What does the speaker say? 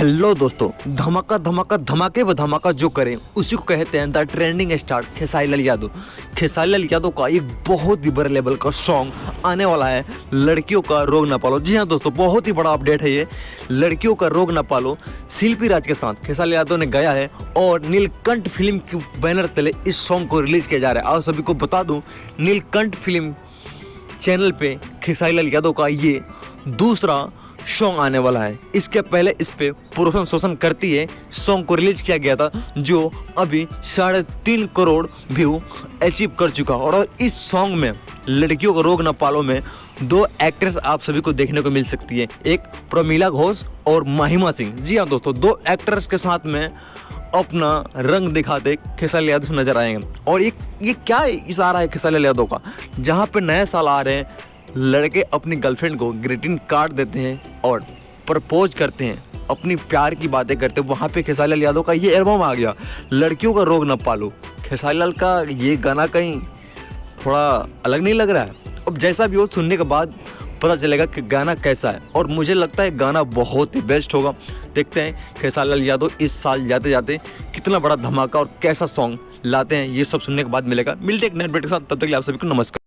Hello दोस्तों, धमाका धमाका धमाके व धमाका जो करें उसी को कहते हैं the trending star Khesari Lal Yadav. Khesari Lal Yadav का एक बहुत ही बड़े लेवल का सॉन्ग आने वाला है, लड़कियों का रोग ना पालो। जी हाँ दोस्तों, बहुत ही बड़ा अपडेट है ये, लड़कियों का रोग ना पालो शिल्पी राज के साथ खेसारी लाल यादव ने गाया है और नीलकंठ फिल्म के बैनर तले इस सॉन्ग को रिलीज किया जा रहा है। आप सभी को बता दूं, नीलकंठ फिल्म चैनल पे खेसारी लाल यादव का ये दूसरा सॉन्ग आने वाला है। इसके पहले इस पे प्रमोशन शोषण करती है सॉन्ग को रिलीज किया गया था, जो अभी 3.5 करोड़ व्यू अचीव कर चुका। और इस सॉन्ग में लड़कियों का रोग न पालो में 2 एक्ट्रेस आप सभी को देखने को मिल सकती है, एक प्रमीला घोष और महिमा सिंह। जी हाँ दोस्तों, 2 एक्ट्रेस के साथ में अपना रंग दिखाते खेसारी लाल यादव नजर आएंगे। और ये क्या इशारा है खेसारी लाल यादव का, जहाँ पे नए साल आ रहे हैं, लड़के अपनी गर्लफ्रेंड को ग्रीटिंग कार्ड देते हैं और प्रपोज करते हैं, अपनी प्यार की बातें करते हैं। वहाँ पे खेसारी लाल यादव का ये एल्बम आ गया, लड़कियों का रोग न पालो। खेसारी लाल का ये गाना कहीं थोड़ा अलग नहीं लग रहा है? अब जैसा भी हो, सुनने के बाद पता चलेगा कि गाना कैसा है, और मुझे लगता है गाना बहुत ही बेस्ट होगा। देखते हैं खेसारी लाल यादव इस साल जाते जाते कितना बड़ा धमाका और कैसा सॉन्ग लाते हैं, ये सब सुनने के बाद मिलेगा। मिलते एक नए अपडेट के साथ, तब तक के लिए आप सभी को नमस्कार।